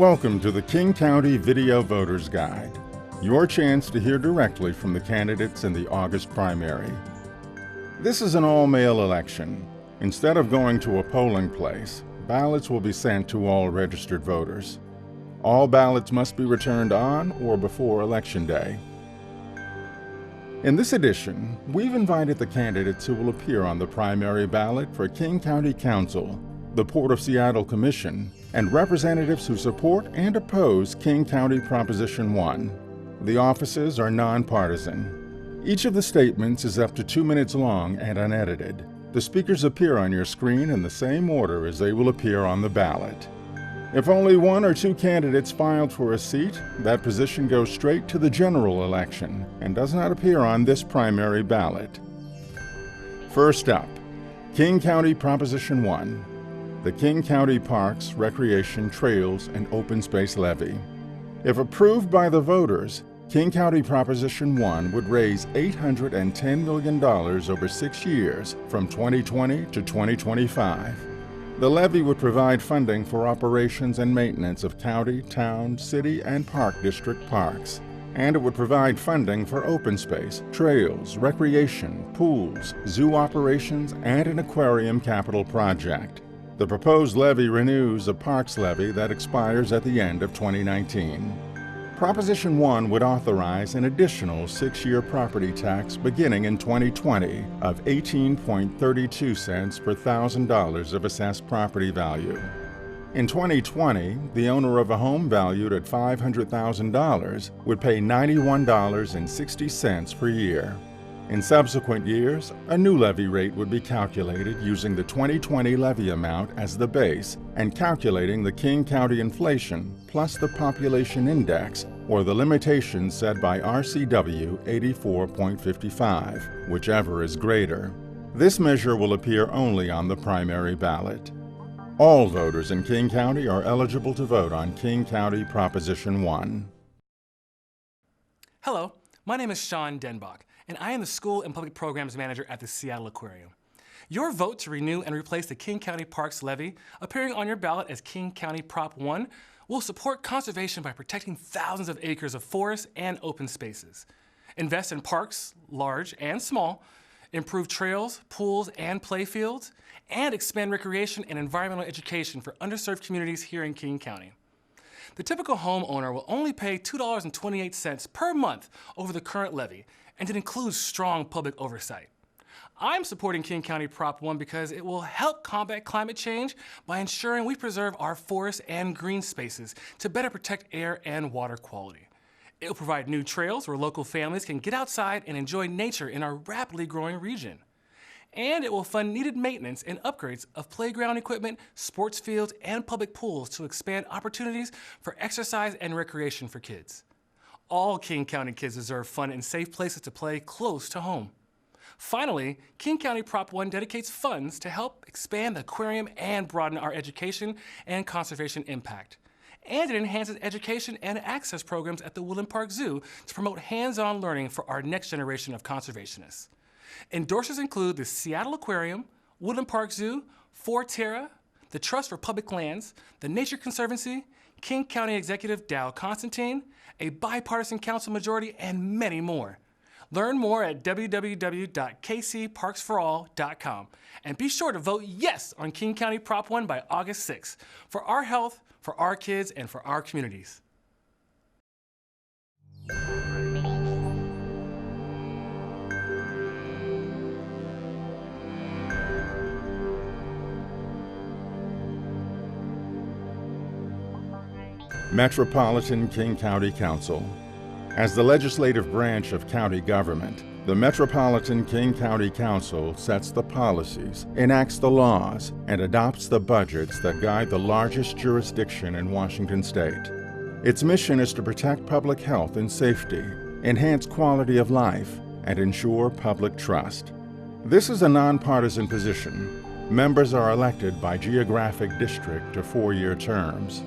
Welcome to the King County Video Voters Guide, your chance to hear directly from the candidates in the August primary. This is an all-mail election. Instead of going to a polling place, ballots will be sent to all registered voters. All ballots must be returned on or before Election Day. In this edition, we've invited the candidates who will appear on the primary ballot for King County Council, the Port of Seattle Commission, and representatives who support and oppose King County Proposition 1. The offices are nonpartisan. Each of the statements is up to 2 minutes long and unedited. The speakers appear on your screen in the same order as they will appear on the ballot. If only one or two candidates filed for a seat, that position goes straight to the general election and does not appear on this primary ballot. First up, King County Proposition 1. The King County Parks, Recreation, Trails, and Open Space Levy. If approved by the voters, King County Proposition 1 would raise $810 million over 6 years from 2020 to 2025. The levy would provide funding for operations and maintenance of county, town, city, and park district parks. And it would provide funding for open space, trails, recreation, pools, zoo operations, and an aquarium capital project. The proposed levy renews a parks levy that expires at the end of 2019. Proposition 1 would authorize an additional 6-year property tax beginning in 2020 of 18.32 cents per $1,000 of assessed property value. In 2020, the owner of a home valued at $500,000 would pay $91.60 per year. In subsequent years, a new levy rate would be calculated using the 2020 levy amount as the base and calculating the King County inflation plus the population index, or the limitation set by RCW 84.55, whichever is greater. This measure will appear only on the primary ballot. All voters in King County are eligible to vote on King County Proposition 1. Hello, my name is Sean Denbach, and I am the School and Public Programs Manager at the Seattle Aquarium. Your vote to renew and replace the King County Parks Levy, appearing on your ballot as King County Prop 1, will support conservation by protecting thousands of acres of forests and open spaces. Invest in parks, large and small, improve trails, pools, and playfields, and expand recreation and environmental education for underserved communities here in King County. The typical homeowner will only pay $2.28 per month over the current levy, and it includes strong public oversight. I'm supporting King County Prop 1 because it will help combat climate change by ensuring we preserve our forests and green spaces to better protect air and water quality. It will provide new trails where local families can get outside and enjoy nature in our rapidly growing region. And it will fund needed maintenance and upgrades of playground equipment, sports fields, and public pools to expand opportunities for exercise and recreation for kids. All King County kids deserve fun and safe places to play close to home. Finally, King County Prop 1 dedicates funds to help expand the aquarium and broaden our education and conservation impact. And it enhances education and access programs at the Woodland Park Zoo to promote hands-on learning for our next generation of conservationists. Endorsers include the Seattle Aquarium, Woodland Park Zoo, Forterra, the Trust for Public Lands, the Nature Conservancy, King County Executive Dow Constantine, a bipartisan council majority, and many more. Learn more at www.kcparksforall.com and be sure to vote yes on King County Prop 1 by August 6th for our health, for our kids, and for our communities. Metropolitan King County Council. As the legislative branch of county government, the Metropolitan King County Council sets the policies, enacts the laws, and adopts the budgets that guide the largest jurisdiction in Washington state. Its mission is to protect public health and safety, enhance quality of life, and ensure public trust. This is a nonpartisan position. Members are elected by geographic district to 4-year terms.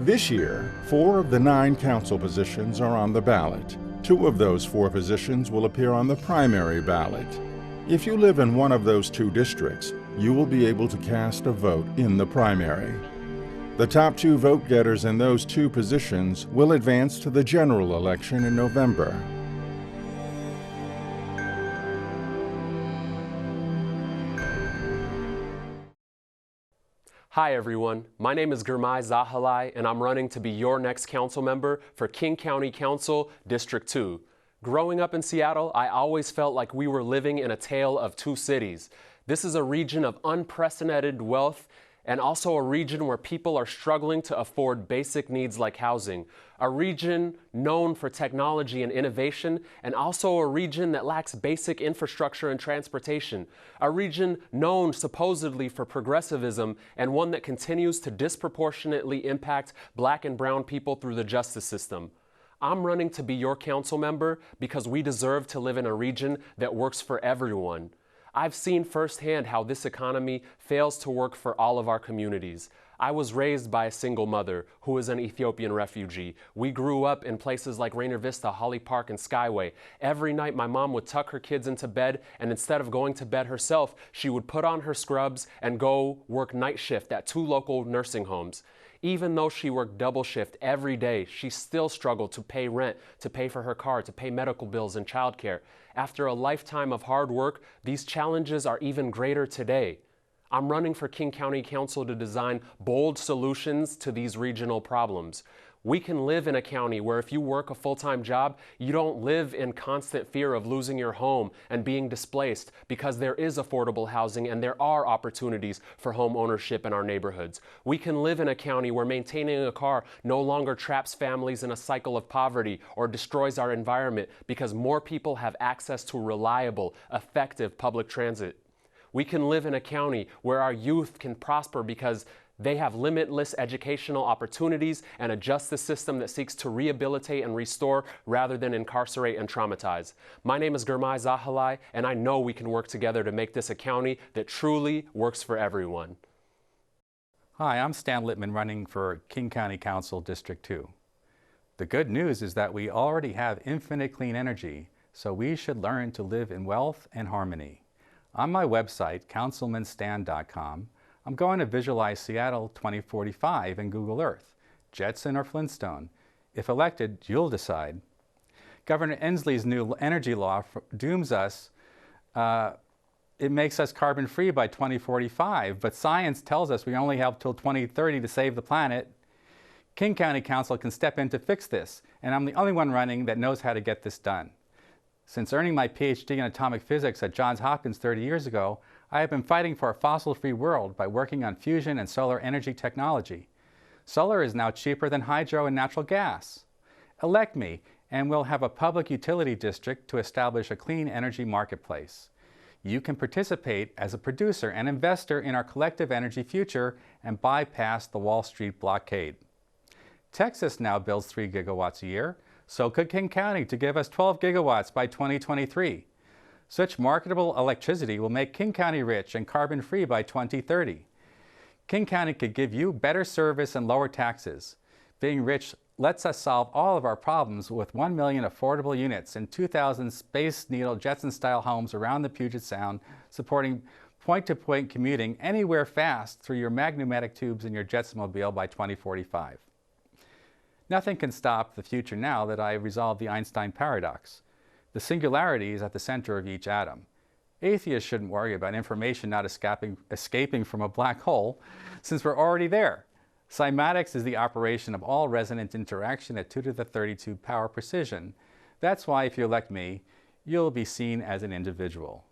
This year, 4 of the 9 council positions are on the ballot. 2 of those 4 positions will appear on the primary ballot. If you live in one of those 2 districts, you will be able to cast a vote in the primary. The top 2 vote-getters in those 2 positions will advance to the general election in November. Hi everyone, my name is Gurmai Zahalai and I'm running to be your next council member for King County Council, District 2. Growing up in Seattle, I always felt like we were living in a tale of 2 cities. This is a region of unprecedented wealth and also a region where people are struggling to afford basic needs like housing. A region known for technology and innovation, and also a region that lacks basic infrastructure and transportation. A region known supposedly for progressivism, and one that continues to disproportionately impact Black and brown people through the justice system. I'm running to be your council member because we deserve to live in a region that works for everyone. I've seen firsthand how this economy fails to work for all of our communities. I was raised by a single mother who is an Ethiopian refugee. We grew up in places like Rainier Vista, Holly Park, and Skyway. Every night my mom would tuck her kids into bed, and instead of going to bed herself, she would put on her scrubs and go work night shift at 2 local nursing homes. Even though she worked double shift every day, she still struggled to pay rent, to pay for her car, to pay medical bills and childcare. After a lifetime of hard work, these challenges are even greater today. I'm running for King County Council to design bold solutions to these regional problems. We can live in a county where if you work a full-time job, you don't live in constant fear of losing your home and being displaced, because there is affordable housing and there are opportunities for home ownership in our neighborhoods. We can live in a county where maintaining a car no longer traps families in a cycle of poverty or destroys our environment, because more people have access to reliable, effective public transit. We can live in a county where our youth can prosper because they have limitless educational opportunities and a justice system that seeks to rehabilitate and restore rather than incarcerate and traumatize. My name is Gurmai Zahalai, and I know we can work together to make this a county that truly works for everyone. Hi, I'm Stan Littman, running for King County Council District 2. The good news is that we already have infinite clean energy, so we should learn to live in wealth and harmony. On my website, councilmanstan.com, I'm going to visualize Seattle 2045 in Google Earth, Jetson or Flintstone. If elected, you'll decide. Governor Inslee's new energy law dooms us. It makes us carbon-free by 2045, but science tells us we only have till 2030 to save the planet. King County Council can step in to fix this, and I'm the only one running that knows how to get this done. Since earning my PhD in atomic physics at Johns Hopkins 30 years ago, I have been fighting for a fossil-free world by working on fusion and solar energy technology. Solar is now cheaper than hydro and natural gas. Elect me, and we'll have a public utility district to establish a clean energy marketplace. You can participate as a producer and investor in our collective energy future and bypass the Wall Street blockade. Texas now builds 3 gigawatts a year. So could King County to give us 12 gigawatts by 2023. Such marketable electricity will make King County rich and carbon-free by 2030. King County could give you better service and lower taxes. Being rich lets us solve all of our problems with 1 million affordable units and 2,000 Space Needle Jetson-style homes around the Puget Sound, supporting point-to-point commuting anywhere fast through your magnetic tubes in your Jetsonmobile by 2045. Nothing can stop the future now that I have resolved the Einstein paradox. The singularity is at the center of each atom. Atheists shouldn't worry about information not escaping from a black hole, since we're already there. Cymatics is the operation of all resonant interaction at 2 to the 32 power precision. That's why if you elect me, you'll be seen as an individual.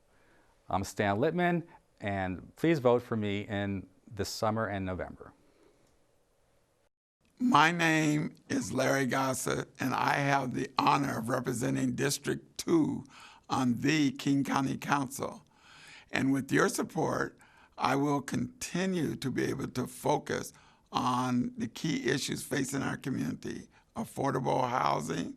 I'm Stan Littman, and please vote for me in this summer and November. My name is Larry Gossett, and I have the honor of representing District 2 on the King County Council. And with your support, I will continue to be able to focus on the key issues facing our community: affordable housing,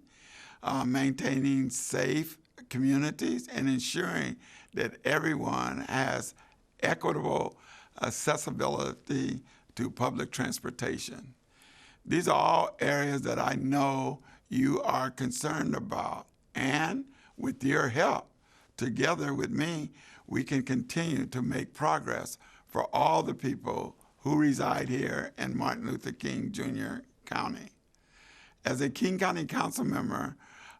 maintaining safe communities, and ensuring that everyone has equitable accessibility to public transportation. These are all areas that I know you are concerned about. And with your help, together with me, we can continue to make progress for all the people who reside here in Martin Luther King Jr. County. As a King County Council member,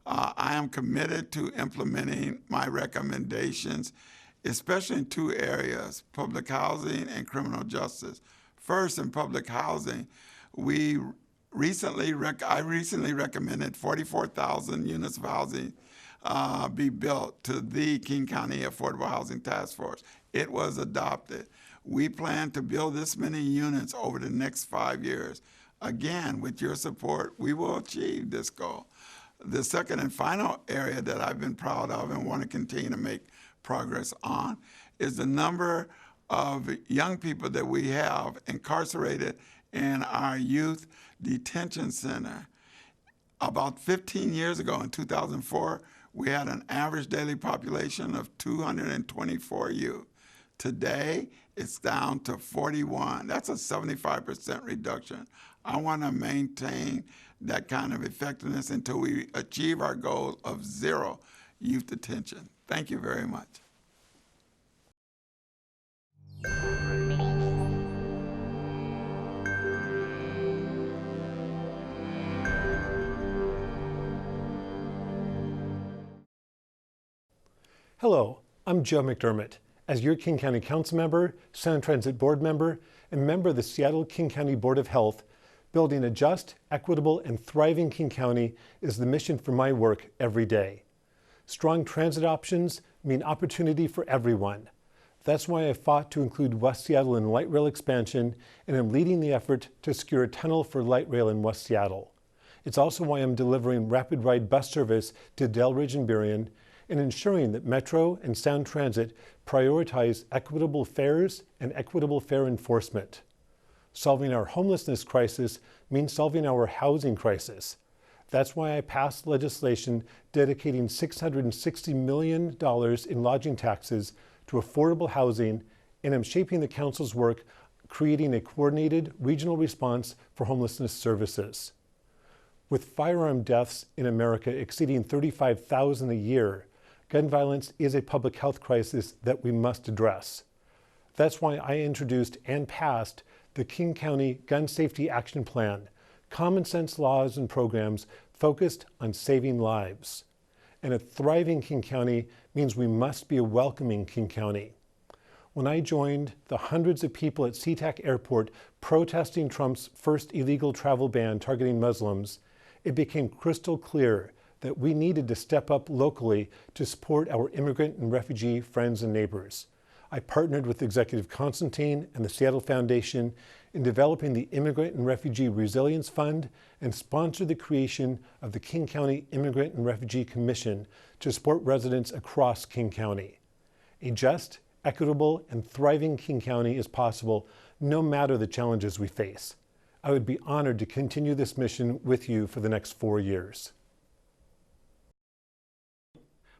I am committed to implementing my recommendations, especially in two areas, public housing and criminal justice. First, in public housing, I recently recommended 44,000 units of housing be built to the King County Affordable Housing Task Force. It was adopted. We plan to build this many units over the next 5 years. Again, with your support, we will achieve this goal. The second and final area that I've been proud of and want to continue to make progress on is the number of young people that we have incarcerated in our youth detention center. About 15 years ago, in 2004, we had an average daily population of 224 youth. Today, it's down to 41. That's a 75% reduction. I want to maintain that kind of effectiveness until we achieve our goal of 0 youth detention. Thank you very much. Hello, I'm Joe McDermott. As your King County Council member, Sound Transit Board member, and member of the Seattle-King County Board of Health, building a just, equitable, and thriving King County is the mission for my work every day. Strong transit options mean opportunity for everyone. That's why I fought to include West Seattle in light rail expansion, and am leading the effort to secure a tunnel for light rail in West Seattle. It's also why I'm delivering rapid ride bus service to Delridge and Burien, and ensuring that Metro and Sound Transit prioritize equitable fares and equitable fare enforcement. Solving our homelessness crisis means solving our housing crisis. That's why I passed legislation dedicating $660 million in lodging taxes to affordable housing, and am shaping the Council's work creating a coordinated regional response for homelessness services. With firearm deaths in America exceeding 35,000 a year, gun violence is a public health crisis that we must address. That's why I introduced and passed the King County Gun Safety Action Plan, common sense laws and programs focused on saving lives. And a thriving King County means we must be a welcoming King County. When I joined the hundreds of people at SeaTac Airport protesting Trump's first illegal travel ban targeting Muslims, it became crystal clear that we needed to step up locally to support our immigrant and refugee friends and neighbors. I partnered with Executive Constantine and the Seattle Foundation in developing the Immigrant and Refugee Resilience Fund, and sponsored the creation of the King County Immigrant and Refugee Commission to support residents across King County. A just, equitable, and thriving King County is possible no matter the challenges we face. I would be honored to continue this mission with you for the next 4 years.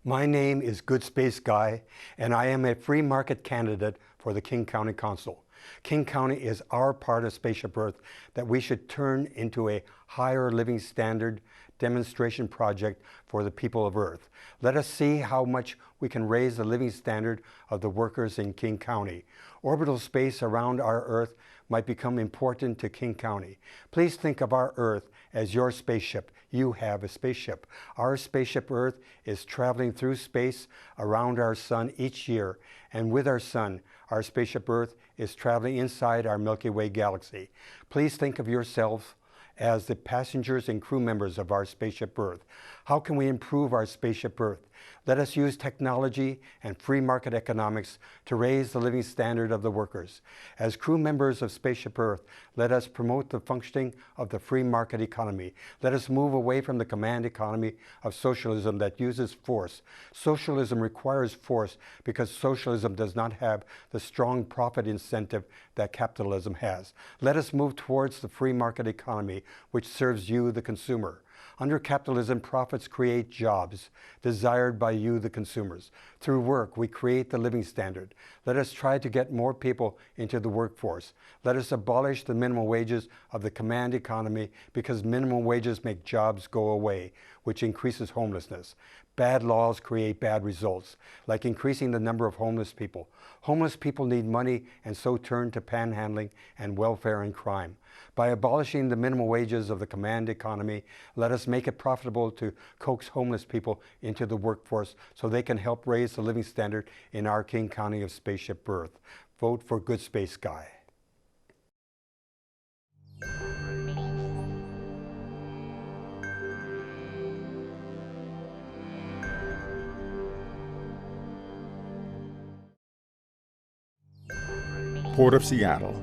My name is Good Space Guy, and I am a free market candidate for the King County Council. King County is our part of Spaceship Earth that we should turn into a higher living standard demonstration project for the people of Earth. Let us see how much we can raise the living standard of the workers in King County. Orbital space around our Earth might become important to King County. Please think of our Earth as your spaceship. You have a spaceship. Our spaceship Earth is traveling through space around our sun each year, and with our sun, our spaceship Earth is traveling inside our Milky Way galaxy. Please think of yourself as the passengers and crew members of our spaceship Earth. How can we improve our spaceship Earth? Let us use technology and free market economics to raise the living standard of the workers. As crew members of Spaceship Earth, let us promote the functioning of the free market economy. Let us move away from the command economy of socialism that uses force. Socialism requires force because socialism does not have the strong profit incentive that capitalism has. Let us move towards the free market economy, which serves you, the consumer. Under capitalism, profits create jobs desired by you, the consumers. Through work, we create the living standard. Let us try to get more people into the workforce. Let us abolish the minimum wages of the command economy, because minimum wages make jobs go away. which increases homelessness. Bad laws create bad results, like increasing the number of homeless people. Homeless people need money and so turn to panhandling and welfare and crime. By abolishing the minimum wages of the command economy, let us make it profitable to coax homeless people into the workforce so they can help raise the living standard in our King County of Spaceship Earth. Vote for Good Space Guy. Port of Seattle.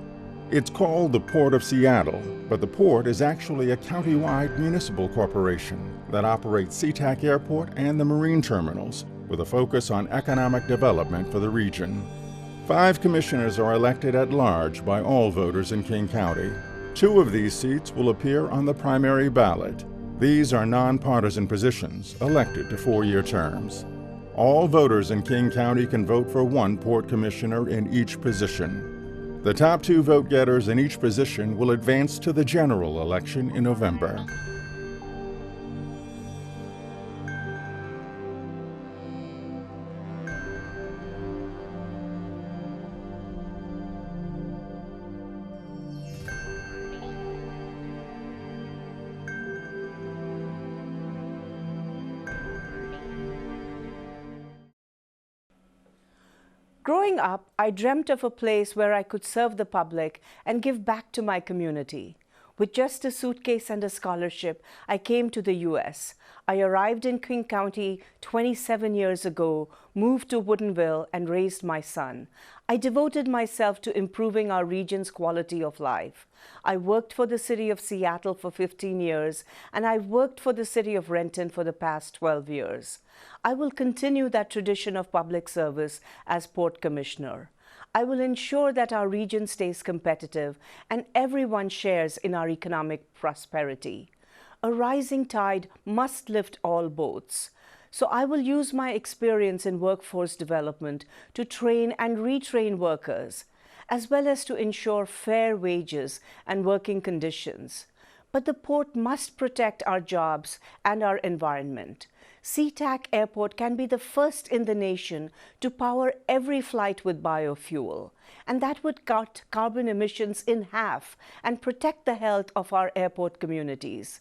It's called the Port of Seattle, but the port is actually a county-wide municipal corporation that operates SeaTac Airport and the marine terminals, with a focus on economic development for the region. 5 commissioners are elected at large by all voters in King County. 2 of these seats will appear on the primary ballot. These are nonpartisan positions, elected to 4-year terms. All voters in King County can vote for 1 port commissioner in each position. The top 2 vote-getters in each position will advance to the general election in November. Growing up, I dreamt of a place where I could serve the public and give back to my community. With just a suitcase and a scholarship, I came to the U.S. I arrived in King County 27 years ago, moved to Woodinville, and raised my son. I devoted myself to improving our region's quality of life. I worked for the city of Seattle for 15 years, and I've worked for the city of Renton for the past 12 years. I will continue that tradition of public service as Port Commissioner. I will ensure that our region stays competitive and everyone shares in our economic prosperity. A rising tide must lift all boats. So I will use my experience in workforce development to train and retrain workers, as well as to ensure fair wages and working conditions. But the port must protect our jobs and our environment. SeaTac Airport can be the first in the nation to power every flight with biofuel, and that would cut carbon emissions in half and protect the health of our airport communities.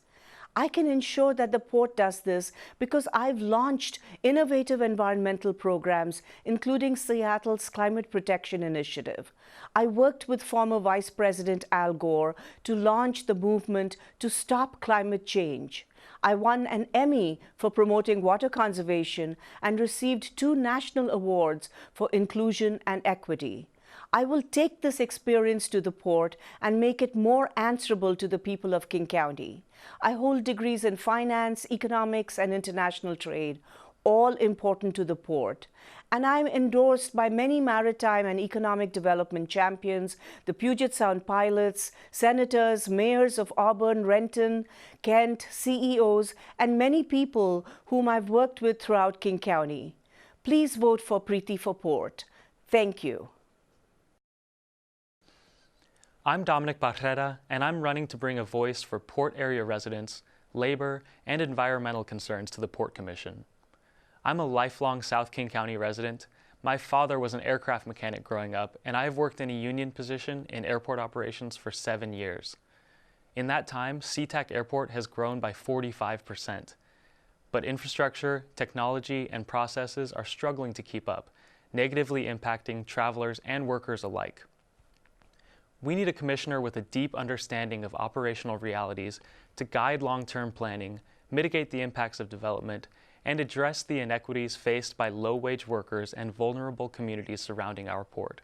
I can ensure that the port does this because I've launched innovative environmental programs, including Seattle's Climate Protection Initiative. I worked with former Vice President Al Gore to launch the movement to stop climate change. I won an Emmy for promoting water conservation and received 2 national awards for inclusion and equity. I will take this experience to the port and make it more answerable to the people of King County. I hold degrees in finance, economics, and international trade, all important to the port. And I'm endorsed by many maritime and economic development champions, the Puget Sound pilots, senators, mayors of Auburn, Renton, Kent, CEOs, and many people whom I've worked with throughout King County. Please vote for Preeti for Port. Thank you. I'm Dominic Barrera, and I'm running to bring a voice for port area residents, labor, and environmental concerns to the Port Commission. I'm a lifelong South King County resident. My father was an aircraft mechanic growing up, and I've worked in a union position in airport operations for 7 years. In that time, SeaTac Airport has grown by 45%. But infrastructure, technology, and processes are struggling to keep up, negatively impacting travelers and workers alike. We need a commissioner with a deep understanding of operational realities to guide long-term planning, mitigate the impacts of development, and address the inequities faced by low-wage workers and vulnerable communities surrounding our port.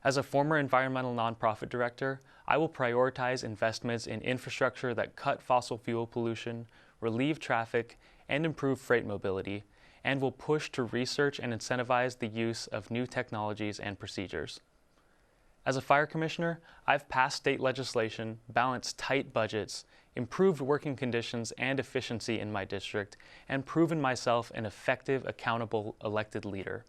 As a former environmental nonprofit director, I will prioritize investments in infrastructure that cut fossil fuel pollution, relieve traffic, and improve freight mobility, and will push to research and incentivize the use of new technologies and procedures. As a fire commissioner, I've passed state legislation, balanced tight budgets, improved working conditions and efficiency in my district, and proven myself an effective, accountable, elected leader.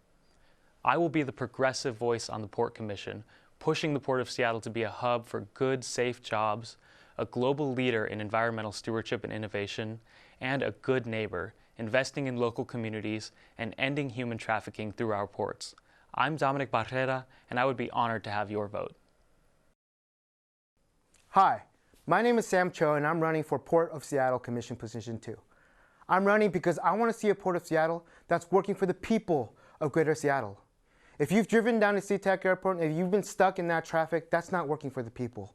I will be the progressive voice on the Port Commission, pushing the Port of Seattle to be a hub for good, safe jobs, a global leader in environmental stewardship and innovation, and a good neighbor, investing in local communities and ending human trafficking through our ports. I'm Dominic Barrera, and I would be honored to have your vote. Hi, my name is Sam Cho, and I'm running for Port of Seattle Commission Position 2. I'm running because I want to see a Port of Seattle that's working for the people of Greater Seattle. If you've driven down to SeaTac Airport and if you've been stuck in that traffic, that's not working for the people.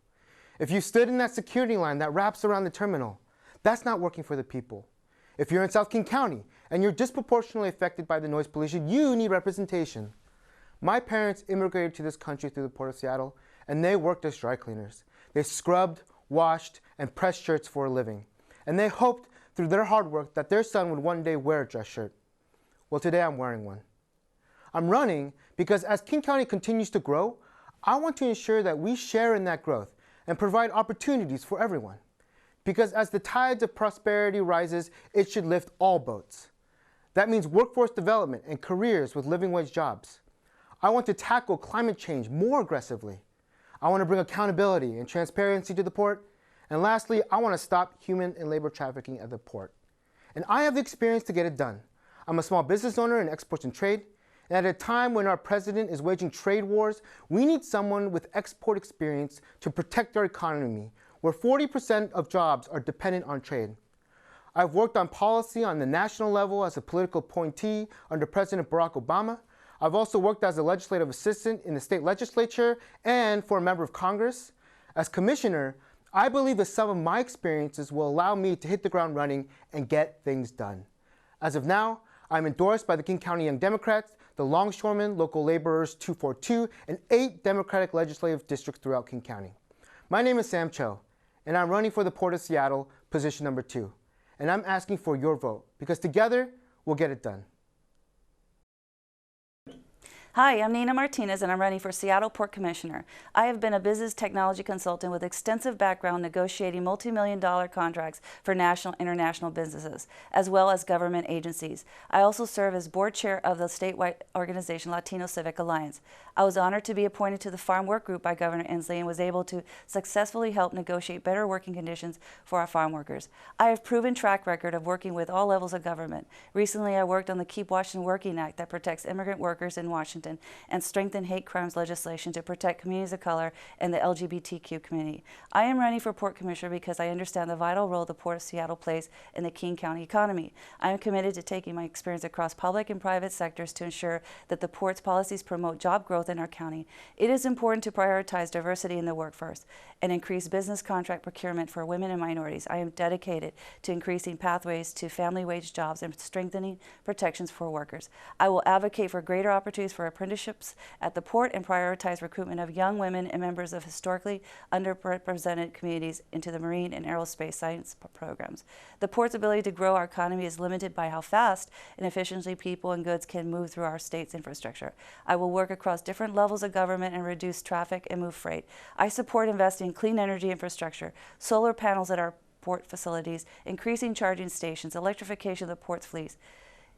If you stood in that security line that wraps around the terminal, that's not working for the people. If you're in South King County and you're disproportionately affected by the noise pollution, you need representation. My parents immigrated to this country through the Port of Seattle, and they worked as dry cleaners. They scrubbed, washed, and pressed shirts for a living. And they hoped through their hard work that their son would one day wear a dress shirt. Well, today I'm wearing one. I'm running because as King County continues to grow, I want to ensure that we share in that growth and provide opportunities for everyone. Because as the tides of prosperity rises, it should lift all boats. That means workforce development and careers with living wage jobs. I want to tackle climate change more aggressively. I want to bring accountability and transparency to the port. And lastly, I want to stop human and labor trafficking at the port. And I have the experience to get it done. I'm a small business owner in exports and trade. And at a time when our president is waging trade wars, we need someone with export experience to protect our economy, where 40% of jobs are dependent on trade. I've worked on policy on the national level as a political appointee under President Barack Obama. I've also worked as a legislative assistant in the state legislature and for a member of Congress. As commissioner, I believe that some of my experiences will allow me to hit the ground running and get things done. As of now, I'm endorsed by the King County Young Democrats, the Longshoremen, Local Laborers 242, and 8 Democratic legislative districts throughout King County. My name is Sam Cho, and I'm running for the Port of Seattle, position number 2. And I'm asking for your vote, because together, we'll get it done. Hi, I'm Nina Martinez, and I'm running for Seattle Port Commissioner. I have been a business technology consultant with extensive background negotiating multi-million-dollar contracts for national and international businesses, as well as government agencies. I also serve as board chair of the statewide organization Latino Civic Alliance. I was honored to be appointed to the Farm Work Group by Governor Inslee and was able to successfully help negotiate better working conditions for our farm workers. I have proven track record of working with all levels of government. Recently, I worked on the Keep Washington Working Act that protects immigrant workers in Washington and strengthen hate crimes legislation to protect communities of color and the LGBTQ community. I am running for Port Commissioner because I understand the vital role the Port of Seattle plays in the King County economy. I am committed to taking my experience across public and private sectors to ensure that the Port's policies promote job growth in our county. It is important to prioritize diversity in the workforce and increase business contract procurement for women and minorities. I am dedicated to increasing pathways to family wage jobs and strengthening protections for workers. I will advocate for greater opportunities for apprenticeships at the port and prioritize recruitment of young women and members of historically underrepresented communities into the marine and aerospace science programs. The port's ability to grow our economy is limited by how fast and efficiently people and goods can move through our state's infrastructure. I will work across different levels of government and reduce traffic and move freight. I support investing in clean energy infrastructure, solar panels at our port facilities, increasing charging stations, electrification of the port's fleets,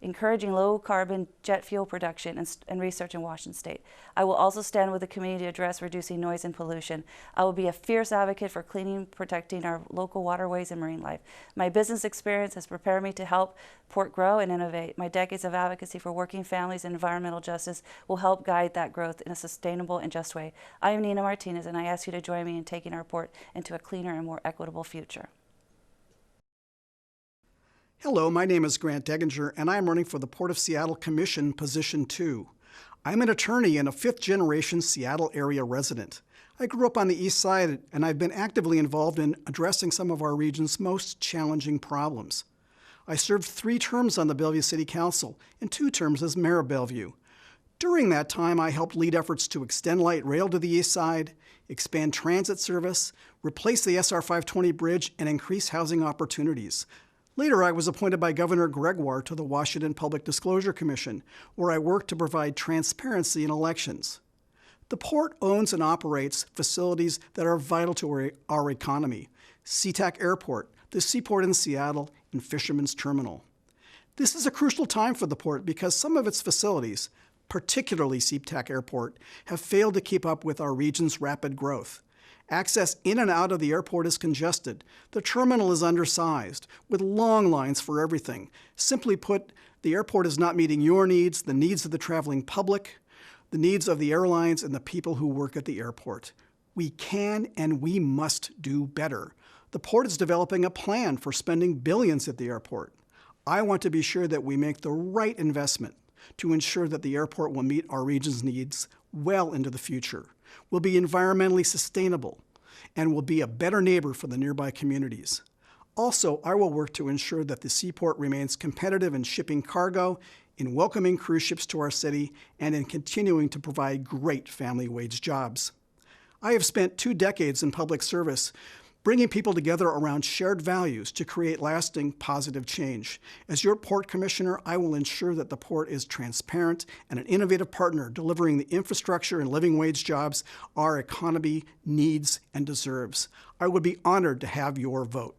encouraging low-carbon jet fuel production and research in Washington State. I will also stand with the community to address reducing noise and pollution. I will be a fierce advocate for cleaning, protecting our local waterways and marine life. My business experience has prepared me to help Port grow and innovate. My decades of advocacy for working families and environmental justice will help guide that growth in a sustainable and just way. I am Nina Martinez, and I ask you to join me in taking our port into a cleaner and more equitable future. Hello, my name is Grant Degginger, and I am running for the Port of Seattle Commission, Position 2. I'm an attorney and a fifth-generation Seattle area resident. I grew up on the east side, and I've been actively involved in addressing some of our region's most challenging problems. I served 3 terms on the Bellevue City Council and 2 terms as mayor of Bellevue. During that time, I helped lead efforts to extend light rail to the east side, expand transit service, replace the SR 520 bridge, and increase housing opportunities. Later, I was appointed by Governor Gregoire to the Washington Public Disclosure Commission, where I worked to provide transparency in elections. The port owns and operates facilities that are vital to our economy: SeaTac Airport, the Seaport in Seattle, and Fisherman's Terminal. This is a crucial time for the port because some of its facilities, particularly SeaTac Airport, have failed to keep up with our region's rapid growth. Access in and out of the airport is congested. The terminal is undersized, with long lines for everything. Simply put, the airport is not meeting your needs, the needs of the traveling public, the needs of the airlines, and the people who work at the airport. We can and we must do better. The port is developing a plan for spending billions at the airport. I want to be sure that we make the right investment to ensure that the airport will meet our region's needs well into the future, will be environmentally sustainable, and will be a better neighbor for the nearby communities. Also, I will work to ensure that the seaport remains competitive in shipping cargo, in welcoming cruise ships to our city, and in continuing to provide great family wage jobs. I have spent 2 decades in public service, bringing people together around shared values to create lasting positive change. As your port commissioner, I will ensure that the port is transparent and an innovative partner delivering the infrastructure and living wage jobs our economy needs and deserves. I would be honored to have your vote.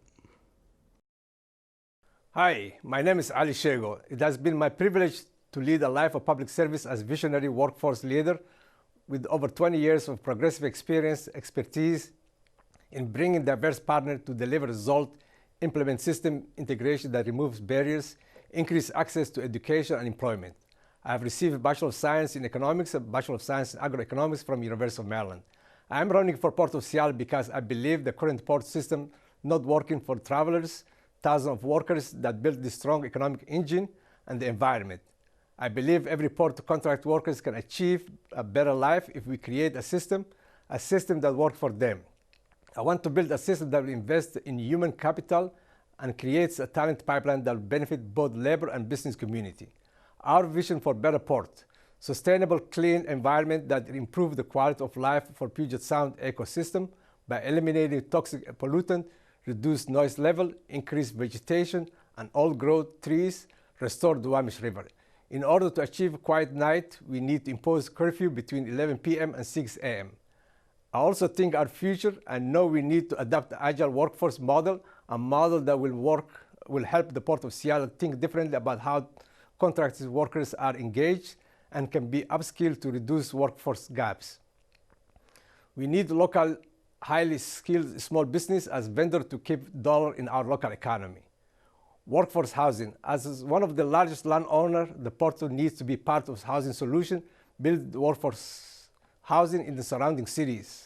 Hi, my name is Ali Shego. It has been my privilege to lead a life of public service as visionary workforce leader with over 20 years of progressive expertise in bringing diverse partners to deliver results, implement system integration that removes barriers, increase access to education and employment. I have received a Bachelor of Science in Economics and Bachelor of Science in Agroeconomics from University of Maryland. I am running for Port of Seattle because I believe the current port system not working for travelers, thousands of workers that build this strong economic engine, and the environment. I believe every port contract workers can achieve a better life if we create a system that works for them. I want to build a system that will invest in human capital and creates a talent pipeline that will benefit both labor and business community. Our vision for better port, sustainable, clean environment that improve the quality of life for Puget Sound ecosystem by eliminating toxic pollutant, reduce noise level, increase vegetation, and old-growth trees, restore the Duwamish River. In order to achieve a quiet night, we need to impose curfew between 11 p.m. and 6 a.m. I also think our future and know we need to adopt the agile workforce model, a model that will help the Port of Seattle think differently about how contracted workers are engaged and can be upskilled to reduce workforce gaps. We need local, highly skilled small business as vendor to keep dollar in our local economy. Workforce housing. As one of the largest landowners, the port needs to be part of housing solution, build workforce housing in the surrounding cities.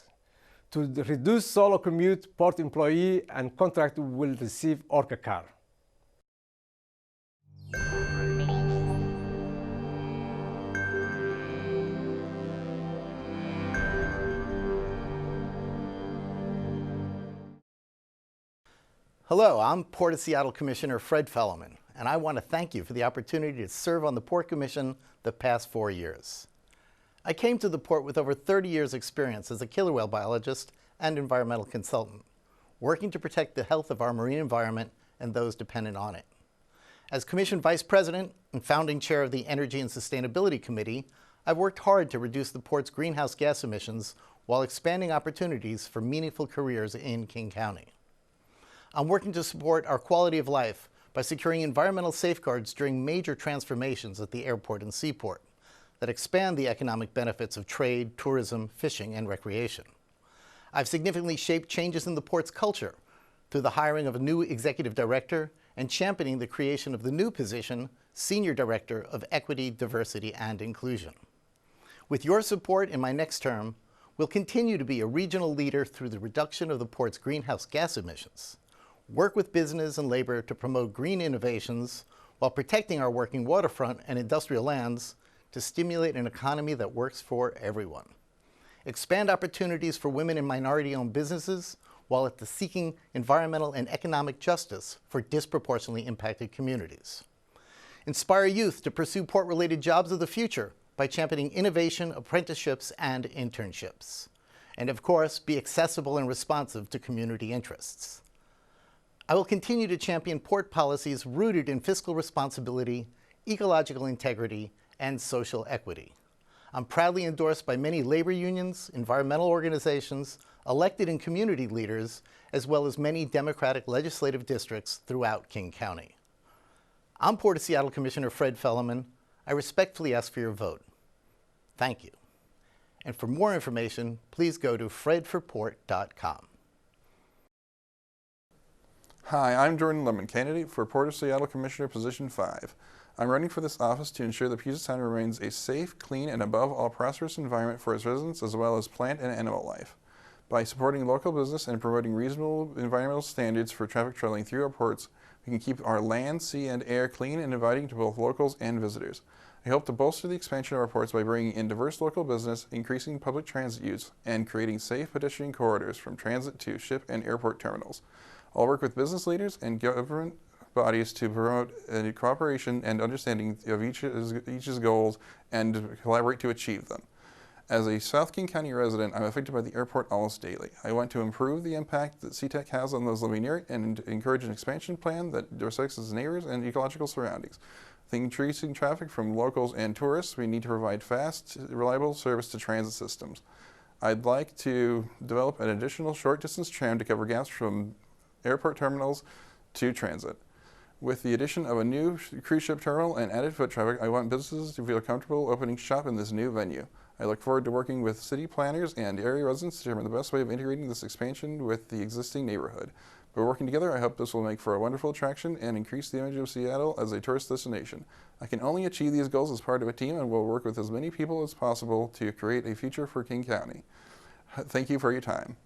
To reduce solo commute, port employee and contractor will receive Orca car. Hello, I'm Port of Seattle Commissioner Fred Felleman, and I want to thank you for the opportunity to serve on the Port Commission the past 4 years. I came to the Port with over 30 years' experience as a killer whale biologist and environmental consultant, working to protect the health of our marine environment and those dependent on it. As Commission Vice President and founding chair of the Energy and Sustainability Committee, I've worked hard to reduce the Port's greenhouse gas emissions while expanding opportunities for meaningful careers in King County. I'm working to support our quality of life by securing environmental safeguards during major transformations at the airport and seaport that expand the economic benefits of trade, tourism, fishing, and recreation. I've significantly shaped changes in the port's culture through the hiring of a new executive director and championing the creation of the new position, Senior Director of Equity, Diversity, and Inclusion. With your support in my next term, we'll continue to be a regional leader through the reduction of the port's greenhouse gas emissions, work with business and labor to promote green innovations while protecting our working waterfront and industrial lands to stimulate an economy that works for everyone. Expand opportunities for women and minority-owned businesses while at the seeking environmental and economic justice for disproportionately impacted communities. Inspire youth to pursue port-related jobs of the future by championing innovation, apprenticeships, and internships. And of course, be accessible and responsive to community interests. I will continue to champion port policies rooted in fiscal responsibility, ecological integrity, and social equity. I'm proudly endorsed by many labor unions, environmental organizations, elected and community leaders, as well as many Democratic legislative districts throughout King County. I'm Port of Seattle Commissioner Fred Felleman. I respectfully ask for your vote. Thank you. And for more information, please go to fredforport.com. Hi, I'm Jordan Lemon, candidate for Port of Seattle Commissioner Position 5. I'm running for this office to ensure that Puget Sound remains a safe, clean, and above all prosperous environment for its residents as well as plant and animal life. By supporting local business and promoting reasonable environmental standards for traffic traveling through our ports, we can keep our land, sea, and air clean and inviting to both locals and visitors. I hope to bolster the expansion of our ports by bringing in diverse local business, increasing public transit use, and creating safe pedestrian corridors from transit to ship and airport terminals. I'll work with business leaders and government bodies to promote cooperation and understanding of each's goals and collaborate to achieve them. As a South King County resident, I'm affected by the airport almost daily. I want to improve the impact that SeaTac has on those living near it and encourage an expansion plan that respects its neighbors and ecological surroundings. With increasing traffic from locals and tourists, we need to provide fast, reliable service to transit systems. I'd like to develop an additional short-distance tram to cover gaps from airport terminals to transit. With the addition of a new cruise ship terminal and added foot traffic, I want businesses to feel comfortable opening shop in this new venue. I look forward to working with city planners and area residents to determine the best way of integrating this expansion with the existing neighborhood. By working together, I hope this will make for a wonderful attraction and increase the image of Seattle as a tourist destination. I can only achieve these goals as part of a team and will work with as many people as possible to create a future for King County. Thank you for your time.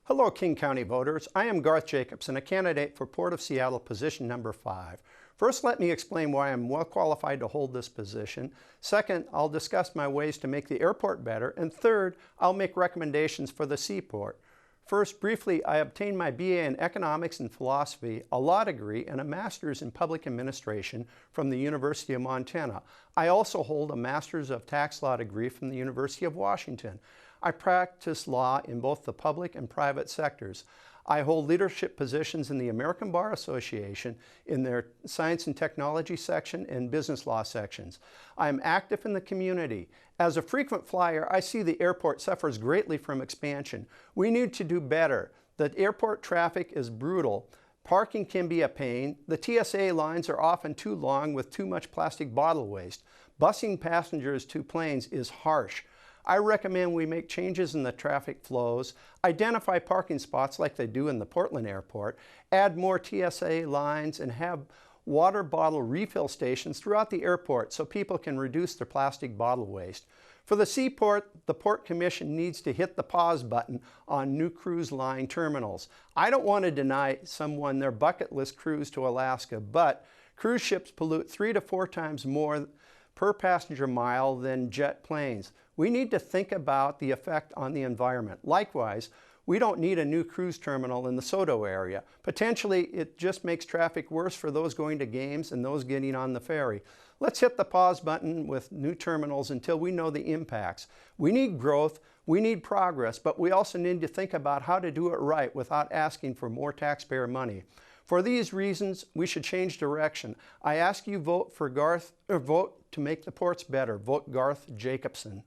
Hello, King County voters. I am Garth Jacobson, a candidate for Port of Seattle position number 5. First, let me explain why I'm well qualified to hold this position. Second, I'll discuss my ways to make the airport better. And third, I'll make recommendations for the seaport. First, briefly, I obtained my BA in Economics and Philosophy, a law degree, and a master's in Public Administration from the University of Montana. I also hold a master's of Tax Law degree from the University of Washington. I practice law in both the public and private sectors. I hold leadership positions in the American Bar Association in their Science and Technology section and Business Law sections. I am active in the community. As a frequent flyer, I see the airport suffers greatly from expansion. We need to do better. The airport traffic is brutal. Parking can be a pain. The TSA lines are often too long with too much plastic bottle waste. Busing passengers to planes is harsh. I recommend we make changes in the traffic flows, identify parking spots like they do in the Portland airport, add more TSA lines, and have water bottle refill stations throughout the airport so people can reduce their plastic bottle waste. For the seaport, the Port Commission needs to hit the pause button on new cruise line terminals. I don't want to deny someone their bucket list cruise to Alaska, but cruise ships pollute 3 to 4 times more per passenger mile than jet planes. We need to think about the effect on the environment. Likewise, we don't need a new cruise terminal in the SoDo area. Potentially, it just makes traffic worse for those going to games and those getting on the ferry. Let's hit the pause button with new terminals until we know the impacts. We need growth, we need progress, but we also need to think about how to do it right without asking for more taxpayer money. For these reasons, we should change direction. I ask you vote for Garth, or vote to make the ports better. Vote Garth Jacobson.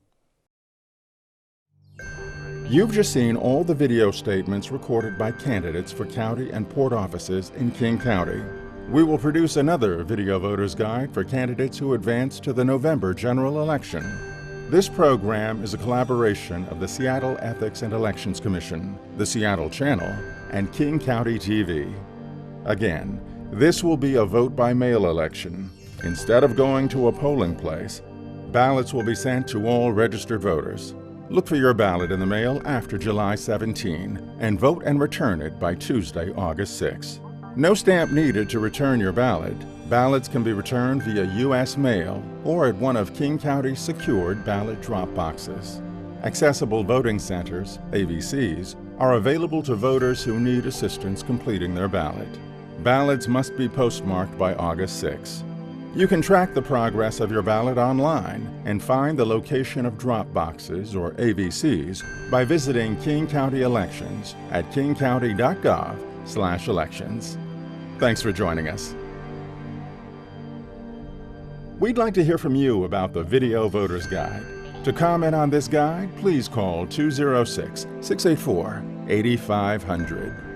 You've just seen all the video statements recorded by candidates for county and port offices in King County. We will produce another video voters guide for candidates who advance to the November general election. This program is a collaboration of the Seattle Ethics and Elections Commission, the Seattle Channel, and King County TV. Again, this will be a vote by mail election. Instead of going to a polling place, ballots will be sent to all registered voters. Look for your ballot in the mail after July 17 and vote and return it by Tuesday, August 6. No stamp needed to return your ballot. Ballots can be returned via U.S. mail or at one of King County's secured ballot drop boxes. Accessible voting centers, AVCs, are available to voters who need assistance completing their ballot. Ballots must be postmarked by August 6. You can track the progress of your ballot online and find the location of drop boxes or AVCs by visiting King County Elections at kingcounty.gov/elections. Thanks for joining us. We'd like to hear from you about the Video Voters Guide. To comment on this guide, please call 206-684-8500.